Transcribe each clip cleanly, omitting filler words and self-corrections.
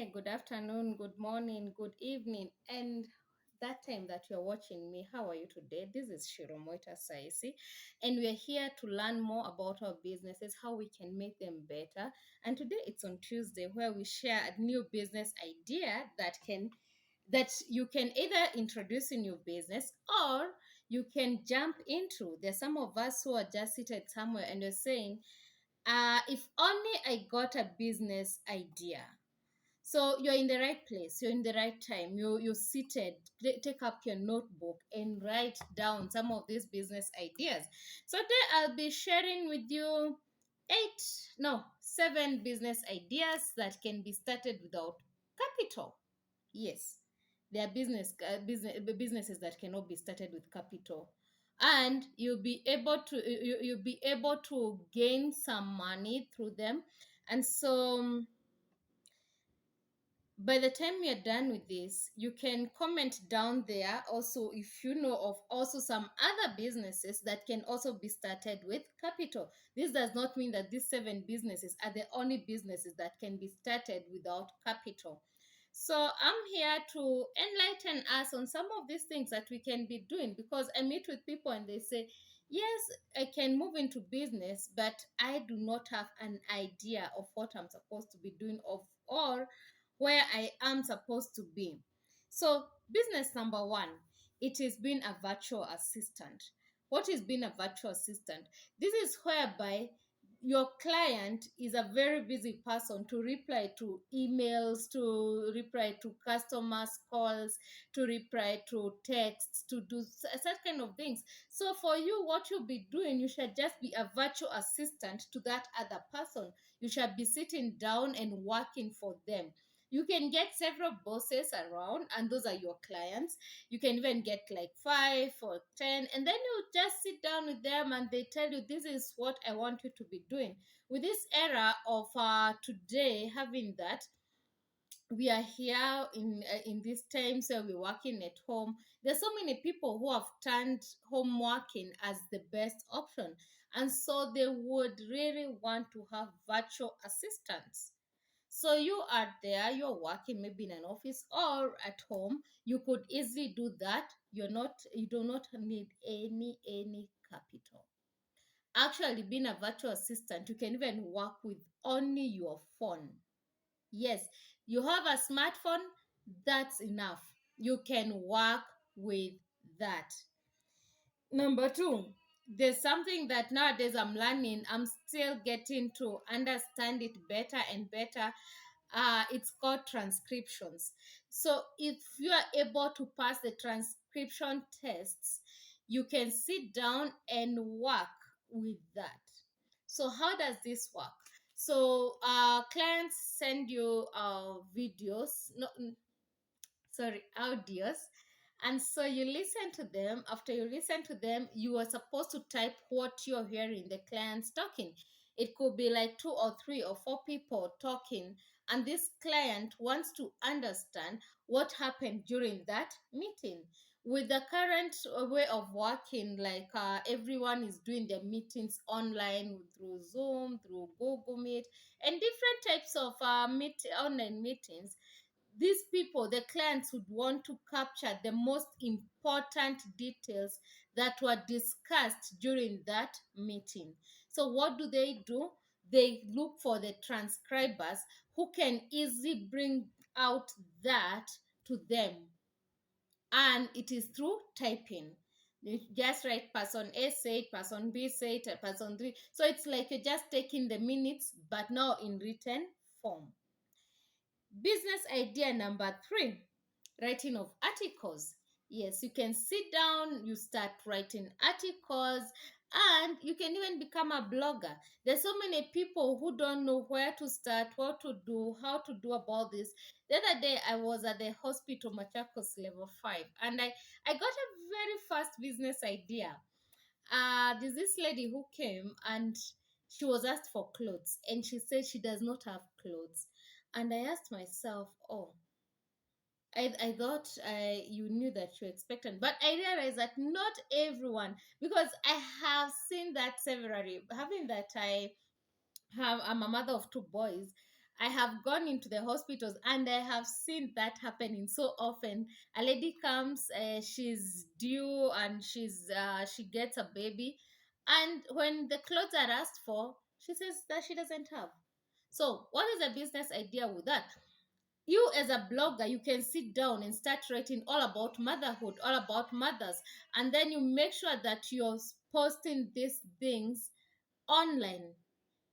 Hi, good afternoon, good morning, good evening, and that time that you're watching me. How are you today? This is Muita-Saisi, and we're here to learn more about our businesses, how we can make them better. And today it's on Tuesday, where we share a new business idea that you can either introduce in your business or you can jump into. There's some of us who are just seated somewhere and you're saying, if only I got a business idea. So you're in the right place, you're in the right time, you're seated. Take up your notebook and write down some of these business ideas. So today I'll be sharing with you seven business ideas that can be started without capital. Yes, there are businesses that cannot be started with capital, and you'll be able to gain some money through them. And so by the time you're done with this, you can comment down there also if you know of also some other businesses that can also be started with capital. This does not mean that these seven businesses are the only businesses that can be started without capital. So I'm here to enlighten us on some of these things that we can be doing, because I meet with people and they say, yes, I can move into business, but I do not have an idea of what I'm supposed to be doing of or where I am supposed to be. So, business number one, it is being a virtual assistant. What is being a virtual assistant? This is whereby your client is a very busy person to reply to emails, to reply to customers' calls, to reply to texts, to do such kind of things. So, for you, what you'll be doing, you should just be a virtual assistant to that other person. You should be sitting down and working for them. You can get several bosses around, and those are your clients. You can even get like 5 or 10, and then you just sit down with them and they tell you, this is what I want you to be doing. With this era of today, having that, we are here in these times where we're working at home. There's so many people who have turned home working as the best option, and so they would really want to have virtual assistants. So you are there, you're working maybe in an office or at home. You could easily do that. You do not need any capital. Actually, being a virtual assistant, you can even work with only your phone. Yes, you have a smartphone, that's enough. You can work with that. Number two, there's something that nowadays I'm learning. I'm still getting to understand it better and better. It's called transcriptions. So if you are able to pass the transcription tests, you can sit down and work with that. So how does this work? So clients send you videos, no, sorry, audios, and so you listen to them. After you listen to them, you are supposed to type what you're hearing the clients talking. It could be like 2 or 3 or 4 people talking, and this client wants to understand what happened during that meeting. With the current way of working, like everyone is doing their meetings online through Zoom, through Google Meet, and different types of online meetings. These people, the clients, would want to capture the most important details that were discussed during that meeting. So what do? They look for the transcribers who can easily bring out that to them, and it is through typing. You just write person A said, person B said, person 3. So it's like you're just taking the minutes, but now in written form. Business idea number three, writing of articles. Yes, you can sit down, you start writing articles, and you can even become a blogger. There's so many people who don't know where to start, what to do, how to do about this. The other day, I was at the hospital, Machakos level 5, and I got a very fast business idea. There's this lady who came and she was asked for clothes, and she said she does not have clothes. And I asked myself, oh, I thought you knew that you expected, but I realized that not everyone, because I have seen that severally. Having that I'm a mother of 2 boys, I have gone into the hospitals and I have seen that happening so often. A lady comes, she's due and she gets a baby, and when the clothes are asked for, she says that she doesn't have. So, what is the business idea with that? You, as a blogger, you can sit down and start writing all about motherhood, all about mothers, and then you make sure that you're posting these things online.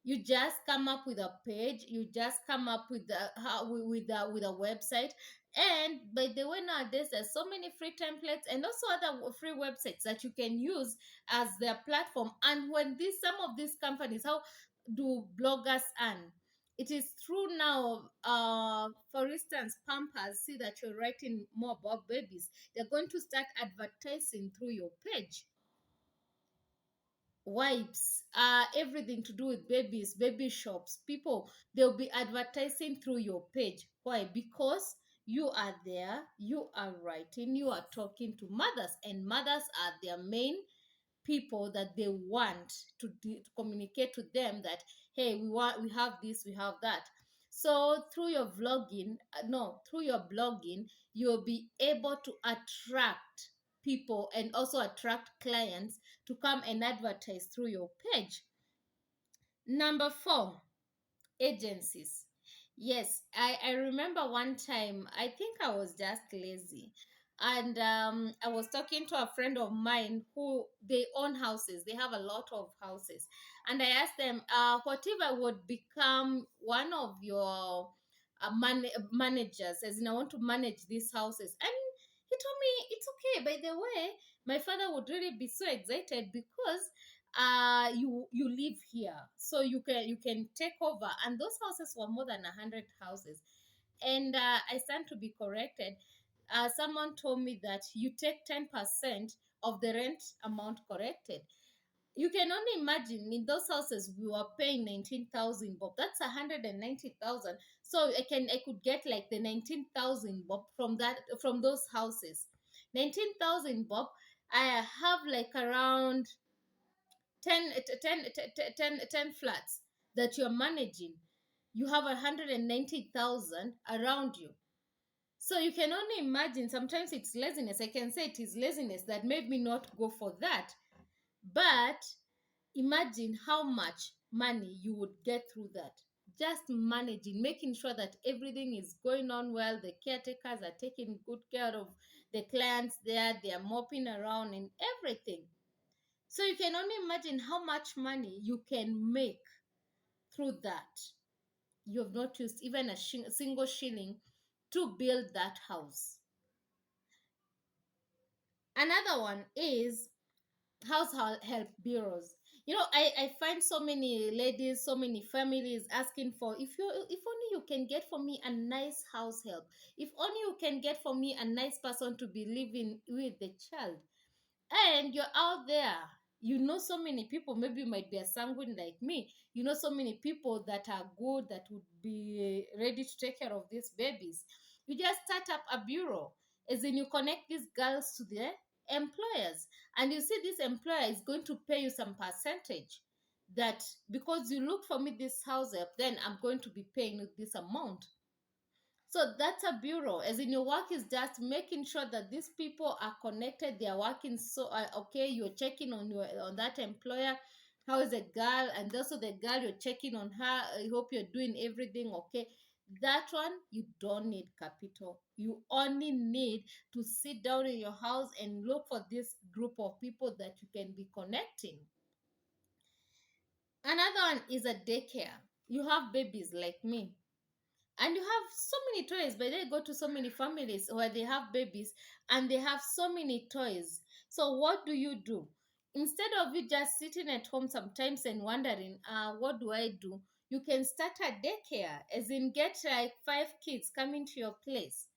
You just come up with a page, you just come up with with a website. And by the way, nowadays there's so many free templates and also other free websites that you can use as their platform. And when these some of these companies, how do bloggers earn? It is true now. For instance, Pampers see that you're writing more about babies, they're going to start advertising through your page. Wipes, everything to do with babies, baby shops, people, they'll be advertising through your page. Why? Because you are there, you are writing, you are talking to mothers, and mothers are their main people that they want to communicate to them that, hey, we have this, we have that. So through your vlogging, no through your blogging, you'll be able to attract people and also attract clients to come and advertise through your page. Number 4, agencies. Yes, I remember one time, I think I was just lazy. And I was talking to a friend of mine who they own houses. They have a lot of houses. And I asked them, whatever would become one of your managers, as in I want to manage these houses. And he told me, it's okay. By the way, my father would really be so excited because you live here, so you can take over. And those houses were more than 100 houses. And I stand to be corrected. Someone told me that you take 10% of the rent amount corrected. You can only imagine, in those houses we were paying 19,000 bob. That's 190,000. So I could get like the 19,000 bob from those houses. 19,000 bob. I have like around 10, 10, 10, 10 flats that you're managing. You have 190,000 around you. So you can only imagine, sometimes it's laziness. I can say it is laziness that made me not go for that. But imagine how much money you would get through that. Just managing, making sure that everything is going on well, the caretakers are taking good care of the clients there, they are mopping around and everything. So you can only imagine how much money you can make through that. You have not used even a single shilling to build that house. Another one is household help bureaus. I find so many ladies, so many families asking for, if only you can get for me a nice house help, if only you can get for me a nice person to be living with the child. And you're out there, so many people. Maybe you might be a sanguine like me. So many people that are good, that would be ready to take care of these babies. You just start up a bureau, as in you connect these girls to their employers, and you see this employer is going to pay you some percentage, that because you look for me this house help, then I'm going to be paying you this amount. So that's a bureau, as in your work is just making sure that these people are connected, they are working. So okay, you're checking on that employer, how is the girl, and also the girl, you're checking on her. I hope you're doing everything okay. That one, you don't need capital. You only need to sit down in your house and look for this group of people that you can be connecting. Another one is a daycare. You have babies like me, and you have so many toys, but they go to so many families where they have babies and they have so many toys. So what do? Instead of you just sitting at home sometimes and wondering, what do I do? You can start a daycare, as in get like 5 kids coming to your place.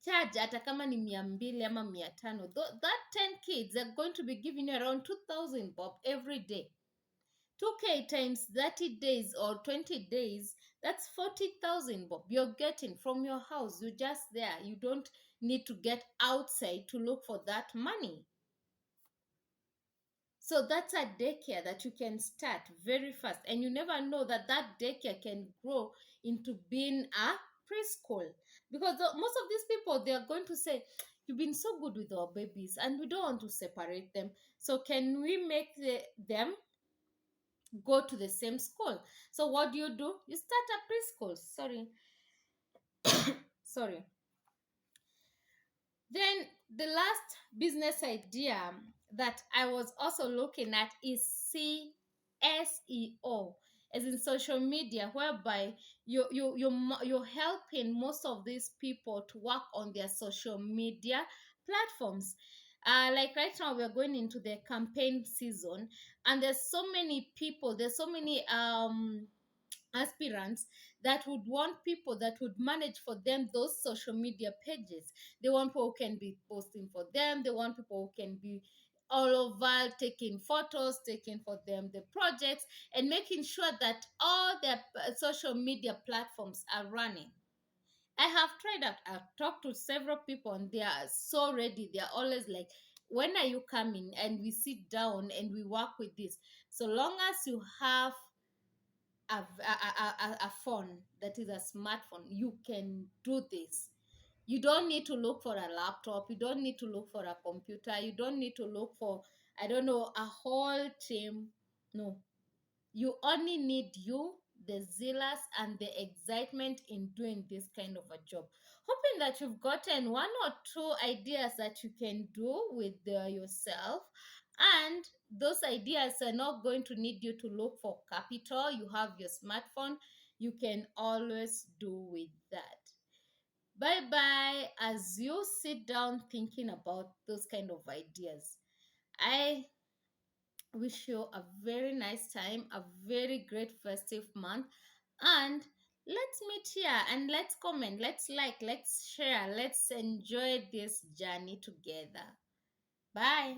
Charge hata kama ni 200 ama 500. That 10 kids are going to be giving you around 2,000 bob every day. 2K times 30 days or 20 days, that's 40,000 bob you're getting from your house. You're just there. You don't need to get outside to look for that money. So that's a daycare that you can start very fast, and you never know that that daycare can grow into being a preschool, because most of these people, they are going to say, you've been so good with our babies and we don't want to separate them, so can we make them go to the same school? So what do? You start a preschool. Sorry. Then the last business idea that I was also looking at is SEO, as in social media, whereby you're helping most of these people to work on their social media platforms. Like right now, we're going into the campaign season, and there's so many people, there's so many aspirants that would want people that would manage for them those social media pages. They want people who can be posting for them. They want people who can be all over taking photos, taking for them the projects, and making sure that all their social media platforms are running. I have tried that. I've talked to several people, and they are so ready. They are always like, when are you coming? And we sit down and we work with this. So long as you have a phone that is a smartphone, you can do this. You don't need to look for a laptop, you don't need to look for a computer, you don't need to look for, I don't know, a whole team. No, you only need you, the zealous, and the excitement in doing this kind of a job. Hoping that you've gotten one or two ideas that you can do with yourself. And those ideas are not going to need you to look for capital. You have your smartphone, you can always do with that. Bye bye. As you sit down thinking about those kind of ideas, I wish you a very nice time, a very great festive month, and let's meet here and let's comment, let's like, let's share, let's enjoy this journey together. Bye.